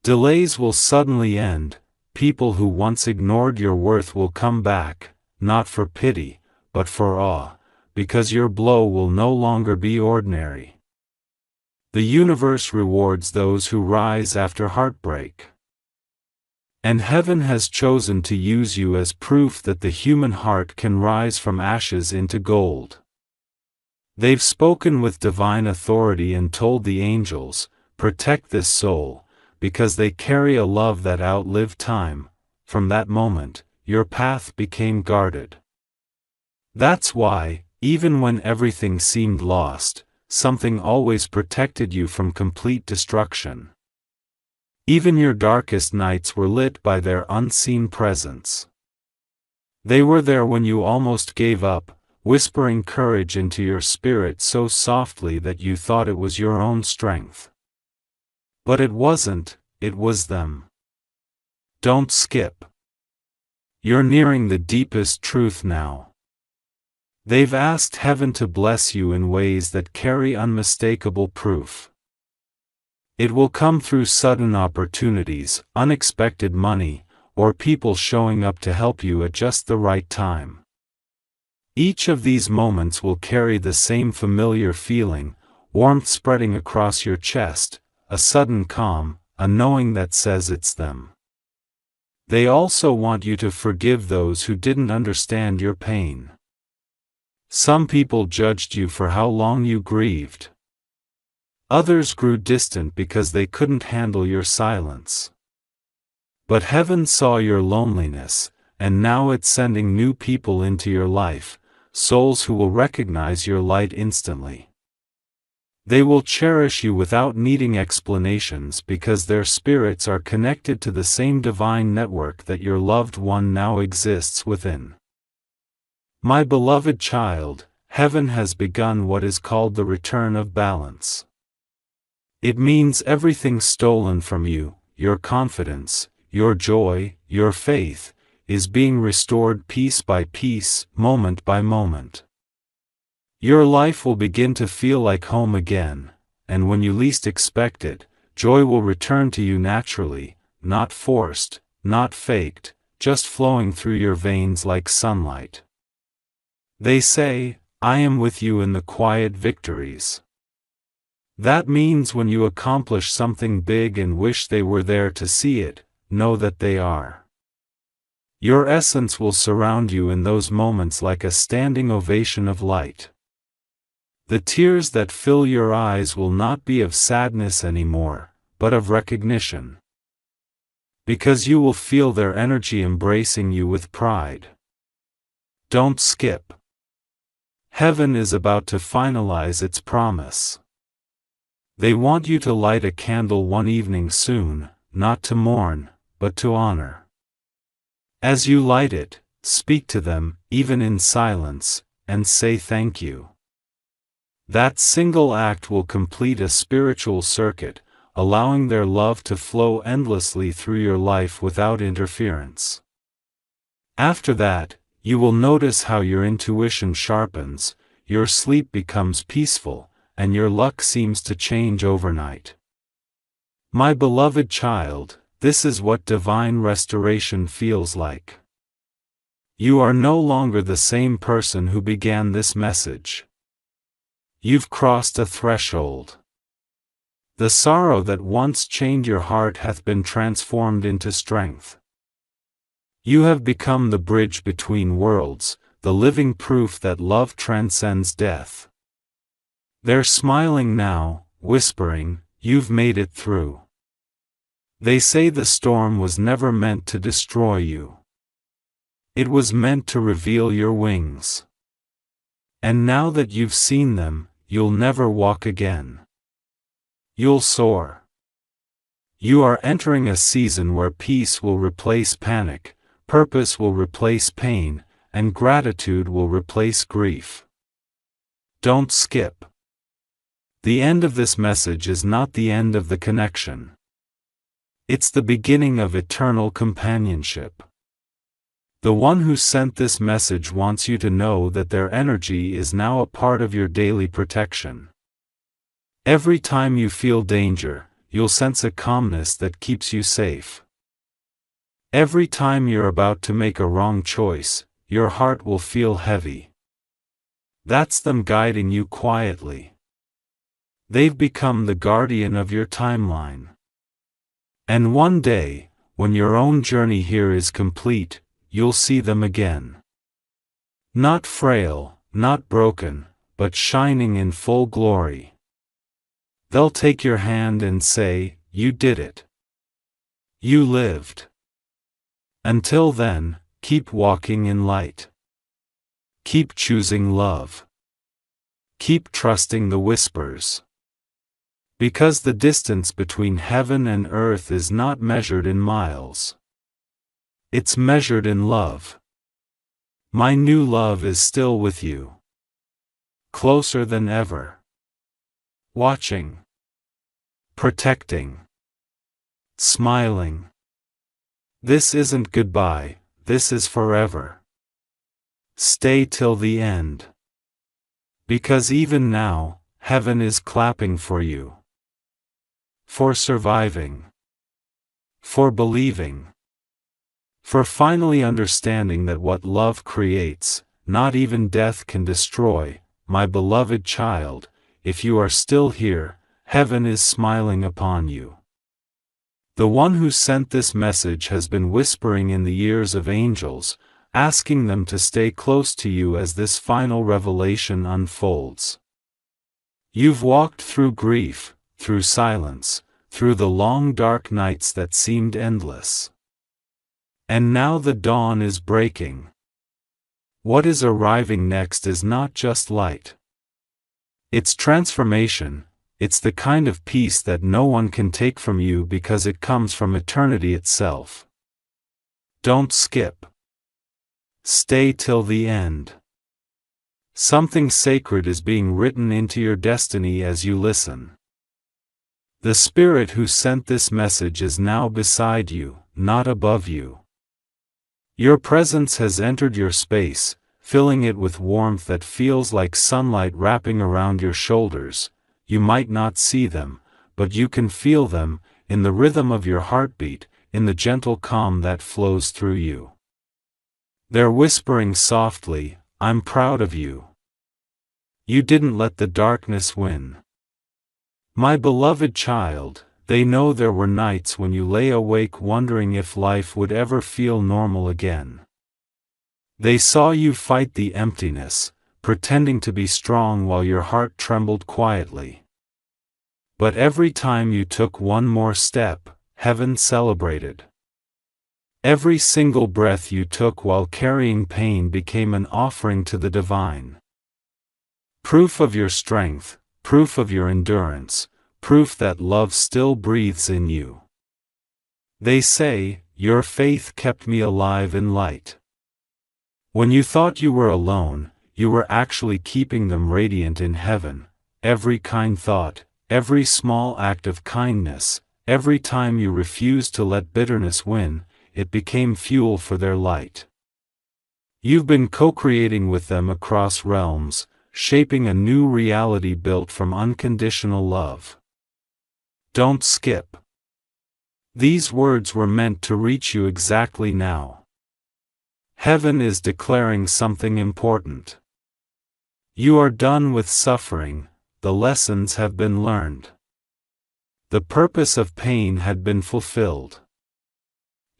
Delays will suddenly end, people who once ignored your worth will come back, not for pity, but for awe, because your blow will no longer be ordinary. The universe rewards those who rise after heartbreak. And heaven has chosen to use you as proof that the human heart can rise from ashes into gold. They've spoken with divine authority and told the angels, protect this soul, because they carry a love that outlived time. From that moment, your path became guarded. That's why, even when everything seemed lost, something always protected you from complete destruction. Even your darkest nights were lit by their unseen presence. They were there when you almost gave up, whispering courage into your spirit so softly that you thought it was your own strength. But it wasn't, it was them. Don't skip. You're nearing the deepest truth now. They've asked heaven to bless you in ways that carry unmistakable proof. It will come through sudden opportunities, unexpected money, or people showing up to help you at just the right time. Each of these moments will carry the same familiar feeling, warmth spreading across your chest, a sudden calm, a knowing that says it's them. They also want you to forgive those who didn't understand your pain. Some people judged you for how long you grieved. Others grew distant because they couldn't handle your silence. But heaven saw your loneliness, and now it's sending new people into your life, souls who will recognize your light instantly. They will cherish you without needing explanations because their spirits are connected to the same divine network that your loved one now exists within. My beloved child, heaven has begun what is called the return of balance. It means everything stolen from you, your confidence, your joy, your faith, is being restored piece by piece, moment by moment. Your life will begin to feel like home again, and when you least expect it, joy will return to you naturally, not forced, not faked, just flowing through your veins like sunlight. They say, I am with you in the quiet victories. That means when you accomplish something big and wish they were there to see it, know that they are. Your essence will surround you in those moments like a standing ovation of light. The tears that fill your eyes will not be of sadness anymore, but of recognition. Because you will feel their energy embracing you with pride. Don't skip. Heaven is about to finalize its promise. They want you to light a candle one evening soon, not to mourn, but to honor. As you light it, speak to them, even in silence, and say thank you. That single act will complete a spiritual circuit, allowing their love to flow endlessly through your life without interference. After that, you will notice how your intuition sharpens, your sleep becomes peaceful, and your luck seems to change overnight. My beloved child, this is what divine restoration feels like. You are no longer the same person who began this message. You've crossed a threshold. The sorrow that once chained your heart hath been transformed into strength. You have become the bridge between worlds, the living proof that love transcends death. They're smiling now, whispering, you've made it through. They say the storm was never meant to destroy you. It was meant to reveal your wings. And now that you've seen them, you'll never walk again. You'll soar. You are entering a season where peace will replace panic, purpose will replace pain, and gratitude will replace grief. Don't skip. The end of this message is not the end of the connection. It's the beginning of eternal companionship. The one who sent this message wants you to know that their energy is now a part of your daily protection. Every time you feel danger, you'll sense a calmness that keeps you safe. Every time you're about to make a wrong choice, your heart will feel heavy. That's them guiding you quietly. They've become the guardian of your timeline. And one day, when your own journey here is complete, you'll see them again. Not frail, not broken, but shining in full glory. They'll take your hand and say, you did it. You lived. Until then, keep walking in light. Keep choosing love. Keep trusting the whispers. Because the distance between heaven and earth is not measured in miles. It's measured in love. My new love is still with you. Closer than ever. Watching. Protecting. Smiling. This isn't goodbye, this is forever. Stay till the end. Because even now, heaven is clapping for you. For surviving. For believing. For finally understanding that what love creates, not even death can destroy. My beloved child, if you are still here, heaven is smiling upon you. The one who sent this message has been whispering in the ears of angels, asking them to stay close to you as this final revelation unfolds. You've walked through grief, through silence, through the long dark nights that seemed endless. And now the dawn is breaking. What is arriving next is not just light. It's transformation, It's the kind of peace that no one can take from you because it comes from eternity itself. Don't skip. Stay till the end. Something sacred is being written into your destiny as you listen. The Spirit who sent this message is now beside you, not above you. Your presence has entered your space, filling it with warmth that feels like sunlight wrapping around your shoulders. You might not see them, but you can feel them, in the rhythm of your heartbeat, in the gentle calm that flows through you. They're whispering softly, "I'm proud of you. You didn't let the darkness win. My beloved child." They know there were nights when you lay awake wondering if life would ever feel normal again. They saw you fight the emptiness, pretending to be strong while your heart trembled quietly. But every time you took one more step, heaven celebrated. Every single breath you took while carrying pain became an offering to the divine. Proof of your strength, proof of your endurance, proof that love still breathes in you. They say, "Your faith kept me alive in light." When you thought you were alone, you were actually keeping them radiant in heaven. Every kind thought, every small act of kindness, every time you refused to let bitterness win, it became fuel for their light. You've been co-creating with them across realms, shaping a new reality built from unconditional love. Don't skip. These words were meant to reach you exactly now. Heaven is declaring something important. You are done with suffering, the lessons have been learned. The purpose of pain had been fulfilled.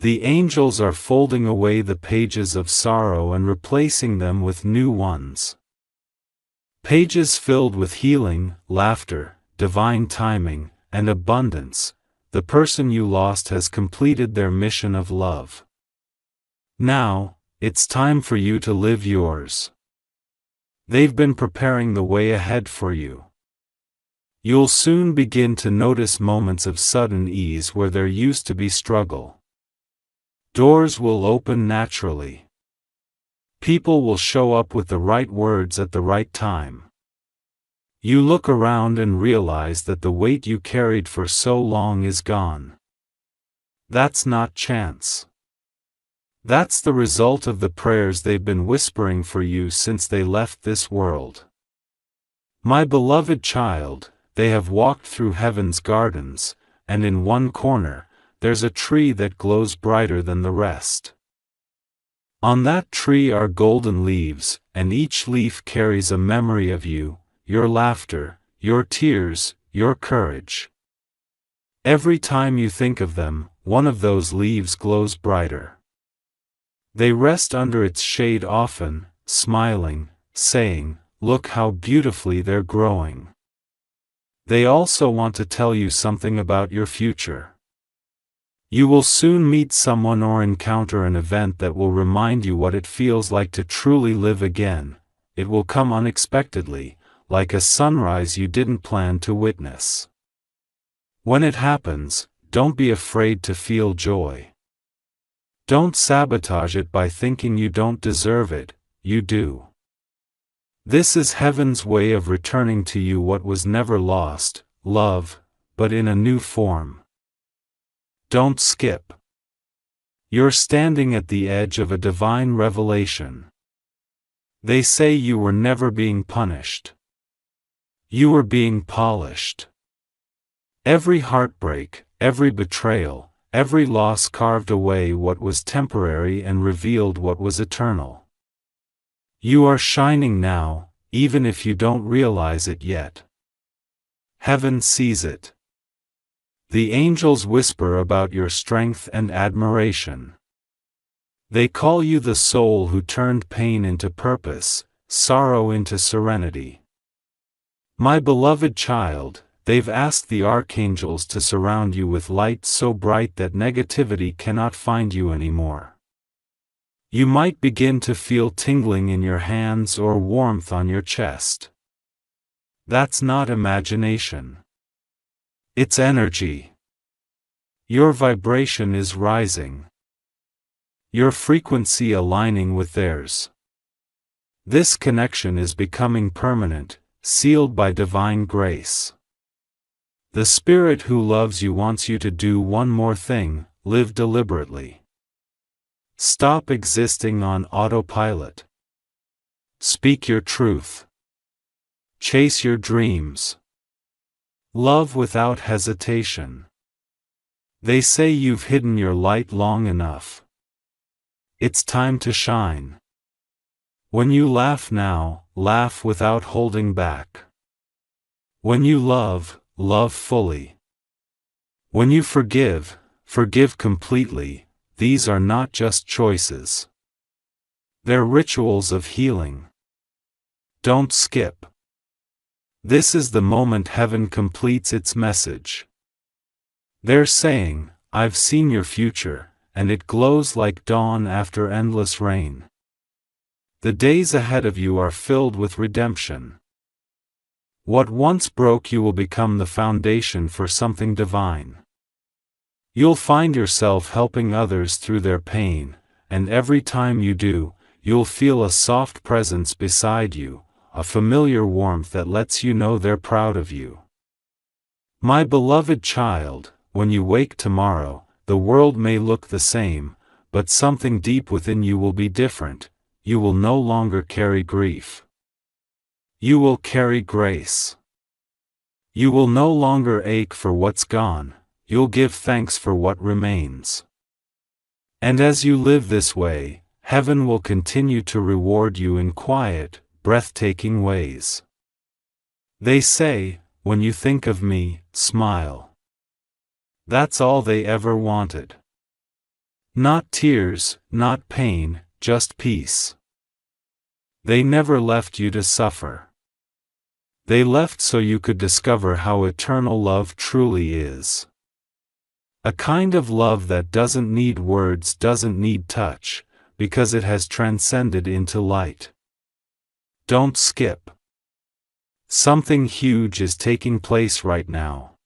The angels are folding away the pages of sorrow and replacing them with new ones. Pages filled with healing, laughter, divine timing, and abundance. The person you lost has completed their mission of love. Now, it's time for you to live yours. They've been preparing the way ahead for you. You'll soon begin to notice moments of sudden ease where there used to be struggle. Doors will open naturally. People will show up with the right words at the right time. You look around and realize that the weight you carried for so long is gone. That's not chance. That's the result of the prayers they've been whispering for you since they left this world. My beloved child, they have walked through heaven's gardens, and in one corner, there's a tree that glows brighter than the rest. On that tree are golden leaves, and each leaf carries a memory of you, your laughter, your tears, your courage. Every time you think of them, one of those leaves glows brighter. They rest under its shade often, smiling, saying, "Look how beautifully they're growing." They also want to tell you something about your future. You will soon meet someone or encounter an event that will remind you what it feels like to truly live again. It will come unexpectedly, like a sunrise you didn't plan to witness. When it happens, don't be afraid to feel joy. Don't sabotage it by thinking you don't deserve it, you do. This is heaven's way of returning to you what was never lost, love, but in a new form. Don't skip. You're standing at the edge of a divine revelation. They say you were never being punished. You were being polished. Every heartbreak, every betrayal, every loss carved away what was temporary and revealed what was eternal. You are shining now, even if you don't realize it yet. Heaven sees it. The angels whisper about your strength and admiration. They call you the soul who turned pain into purpose, sorrow into serenity. My beloved child, they've asked the archangels to surround you with light so bright that negativity cannot find you anymore. You might begin to feel tingling in your hands or warmth on your chest. That's not imagination. It's energy. Your vibration is rising. Your frequency aligning with theirs. This connection is becoming permanent, sealed by divine grace. The Spirit who loves you wants you to do one more thing: live deliberately. Stop existing on autopilot. Speak your truth. Chase your dreams. Love without hesitation. They say you've hidden your light long enough. It's time to shine. When you laugh now, laugh without holding back. When you love, love fully. When you forgive, forgive completely. These are not just choices. They're rituals of healing. Don't skip. This is the moment heaven completes its message. They're saying, I've seen your future, and it glows like dawn after endless rain. The days ahead of you are filled with redemption. What once broke you will become the foundation for something divine. You'll find yourself helping others through their pain, and every time you do, you'll feel a soft presence beside you, a familiar warmth that lets you know they're proud of you. My beloved child, when you wake tomorrow, the world may look the same, but something deep within you will be different. You will no longer carry grief. You will carry grace. You will no longer ache for what's gone. You'll give thanks for what remains. And as you live this way, heaven will continue to reward you in quiet, breathtaking ways. They say, when you think of me, smile. That's all they ever wanted. Not tears, not pain, just peace. They never left you to suffer. They left so you could discover how eternal love truly is. A kind of love that doesn't need words, doesn't need touch, because it has transcended into light. Don't skip. Something huge is taking place right now.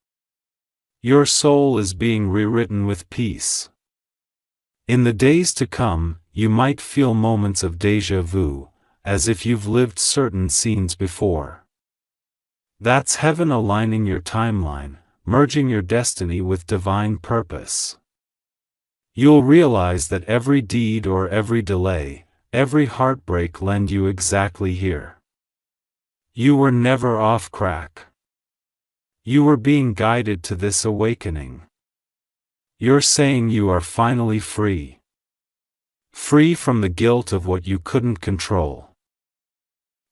Your soul is being rewritten with peace. In the days to come, you might feel moments of déjà vu, as if you've lived certain scenes before. That's heaven aligning your timeline, merging your destiny with divine purpose. You'll realize that every deed or every delay, every heartbreak led you exactly here. You were never off track. You were being guided to this awakening. You're saying you are finally free. Free from the guilt of what you couldn't control.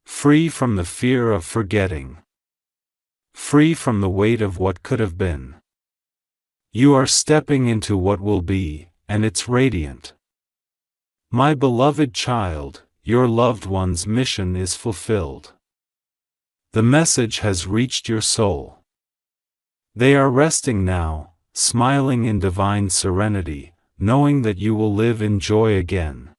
Free from the fear of forgetting. Free from the weight of what could have been. You are stepping into what will be, and it's radiant. My beloved child, your loved one's mission is fulfilled. The message has reached your soul. They are resting now, smiling in divine serenity, knowing that you will live in joy again.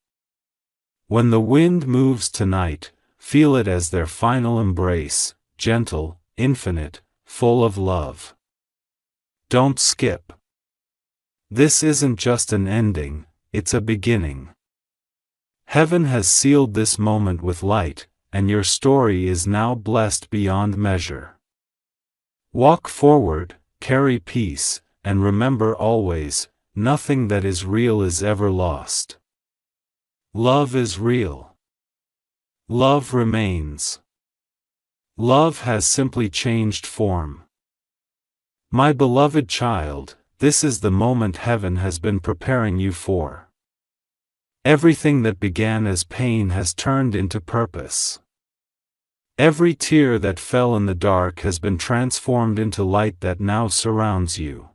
When the wind moves tonight, feel it as their final embrace, gentle, infinite, full of love. Don't skip. This isn't just an ending, it's a beginning. Heaven has sealed this moment with light, and your story is now blessed beyond measure. Walk forward, carry peace, and remember always, nothing that is real is ever lost. Love is real. Love remains. Love has simply changed form. My beloved child, this is the moment heaven has been preparing you for. Everything that began as pain has turned into purpose. Every tear that fell in the dark has been transformed into light that now surrounds you.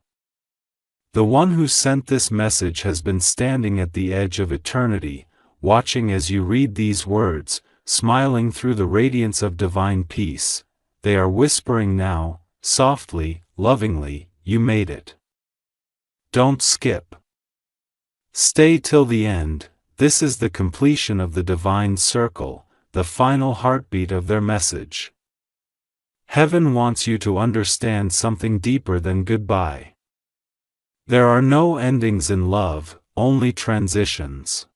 The one who sent this message has been standing at the edge of eternity, watching as you read these words, smiling through the radiance of divine peace. They are whispering now, softly, lovingly, you made it. Don't skip. Stay till the end. This is the completion of the divine circle, the final heartbeat of their message. Heaven wants you to understand something deeper than goodbye. There are no endings in love, only transitions.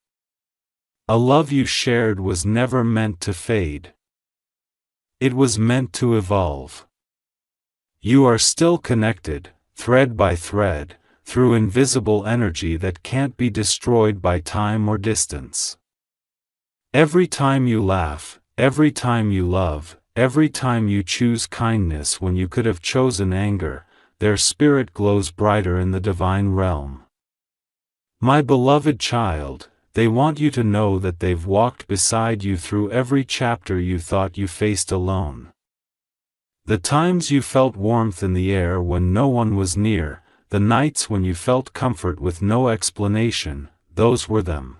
A love you shared was never meant to fade. It was meant to evolve. You are still connected, thread by thread, through invisible energy that can't be destroyed by time or distance. Every time you laugh, every time you love, every time you choose kindness when you could have chosen anger, their spirit glows brighter in the divine realm. My beloved child, they want you to know that they've walked beside you through every chapter you thought you faced alone. The times you felt warmth in the air when no one was near, the nights when you felt comfort with no explanation, those were them.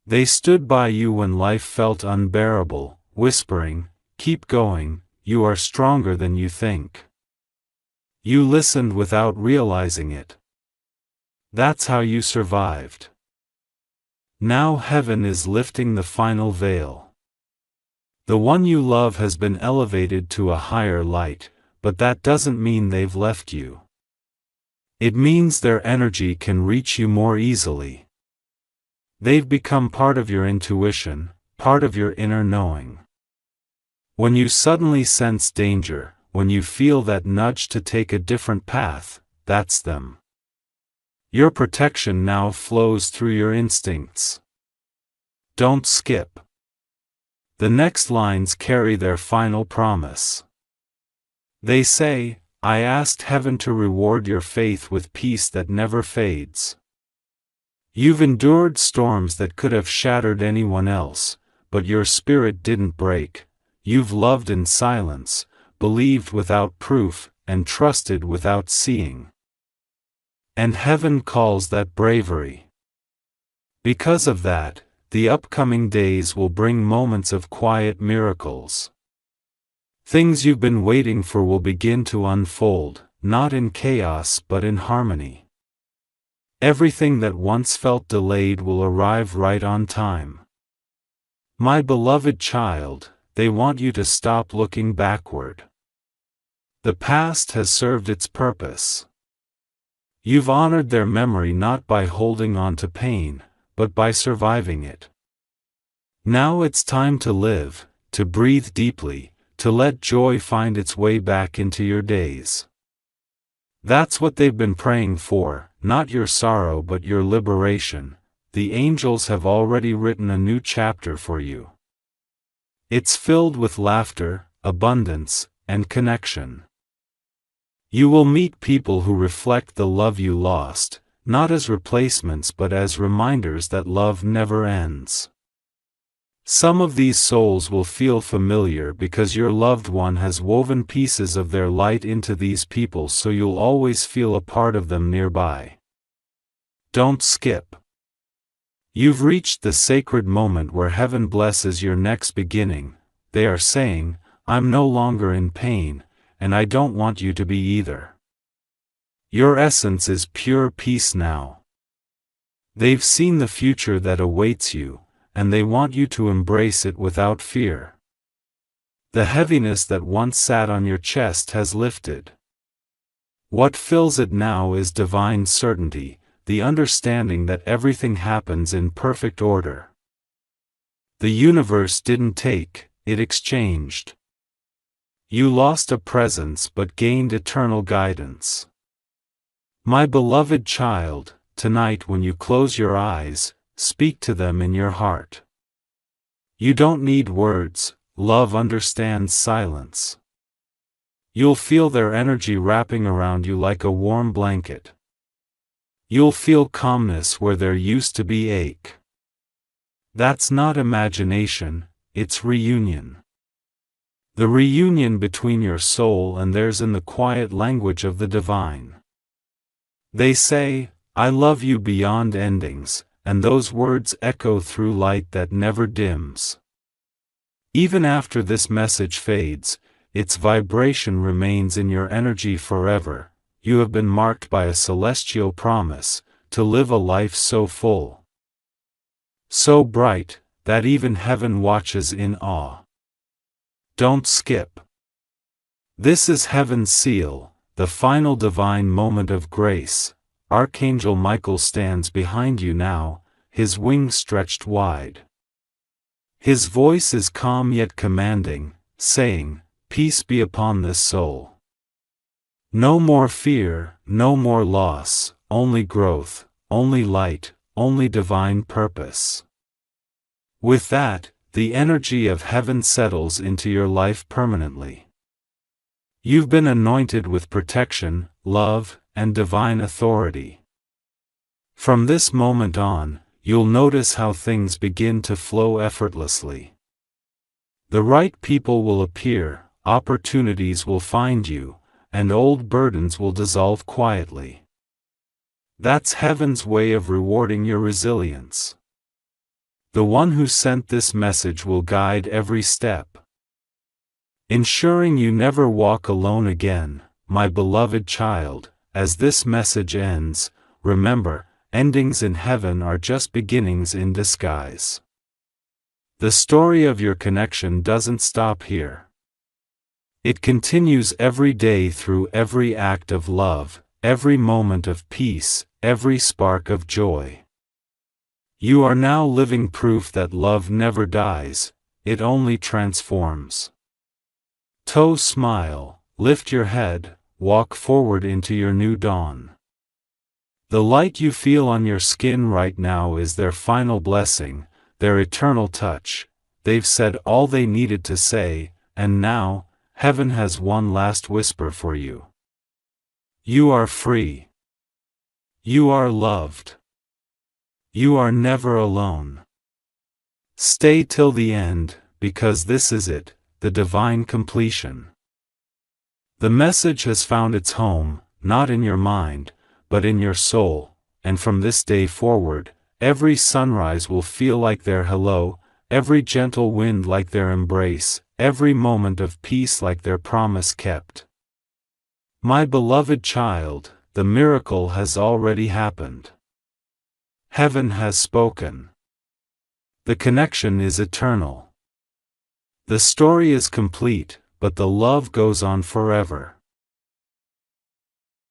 They stood by you when life felt unbearable, whispering, "Keep going, you are stronger than you think." You listened without realizing it. That's how you survived. Now heaven is lifting the final veil. The one you love has been elevated to a higher light, but that doesn't mean they've left you. It means their energy can reach you more easily. They've become part of your intuition, part of your inner knowing. When you suddenly sense danger, when you feel that nudge to take a different path, that's them. Your protection now flows through your instincts. Don't skip. The next lines carry their final promise. They say, "I asked heaven to reward your faith with peace that never fades." You've endured storms that could have shattered anyone else, but your spirit didn't break. You've loved in silence, believed without proof, and trusted without seeing. And heaven calls that bravery. Because of that, the upcoming days will bring moments of quiet miracles. Things you've been waiting for will begin to unfold, not in chaos but in harmony. Everything that once felt delayed will arrive right on time. My beloved child, they want you to stop looking backward. The past has served its purpose. You've honored their memory not by holding on to pain, but by surviving it. Now it's time to live, to breathe deeply, to let joy find its way back into your days. That's what they've been praying for, not your sorrow but your liberation. The angels have already written a new chapter for you. It's filled with laughter, abundance, and connection. You will meet people who reflect the love you lost, not as replacements but as reminders that love never ends. Some of these souls will feel familiar because your loved one has woven pieces of their light into these people, so you'll always feel a part of them nearby. Don't skip. You've reached the sacred moment where heaven blesses your next beginning. They are saying, "I'm no longer in pain, and I don't want you to be either." Your essence is pure peace now. They've seen the future that awaits you, and they want you to embrace it without fear. The heaviness that once sat on your chest has lifted. What fills it now is divine certainty, the understanding that everything happens in perfect order. The universe didn't take, it exchanged. You lost a presence but gained eternal guidance. My beloved child, tonight when you close your eyes, speak to them in your heart. You don't need words, love understands silence. You'll feel their energy wrapping around you like a warm blanket. You'll feel calmness where there used to be ache. That's not imagination, it's reunion. The reunion between your soul and theirs in the quiet language of the divine. They say, "I love you beyond endings," and those words echo through light that never dims. Even after this message fades, its vibration remains in your energy forever. You have been marked by a celestial promise, to live a life so full, so bright, that even heaven watches in awe. Don't skip. This is heaven's seal, the final divine moment of grace. Archangel Michael stands behind you now, his wings stretched wide. His voice is calm yet commanding, saying, "Peace be upon this soul." No more fear, no more loss, only growth, only light, only divine purpose. With that, the energy of heaven settles into your life permanently. You've been anointed with protection, love, and divine authority. From this moment on, you'll notice how things begin to flow effortlessly. The right people will appear, opportunities will find you, and old burdens will dissolve quietly. That's heaven's way of rewarding your resilience. The one who sent this message will guide every step, ensuring you never walk alone again, my beloved child. As this message ends, remember, endings in heaven are just beginnings in disguise. The story of your connection doesn't stop here. It continues every day through every act of love, every moment of peace, every spark of joy. You are now living proof that love never dies, it only transforms. Smile, lift your head, walk forward into your new dawn. The light you feel on your skin right now is their final blessing, their eternal touch. They've said all they needed to say, and now, heaven has one last whisper for you. You are free. You are loved. You are never alone. Stay till the end, because this is it, the divine completion. The message has found its home, not in your mind, but in your soul, and from this day forward, every sunrise will feel like their hello, every gentle wind like their embrace, every moment of peace like their promise kept. My beloved child, the miracle has already happened. Heaven has spoken. The connection is eternal. The story is complete, but the love goes on forever.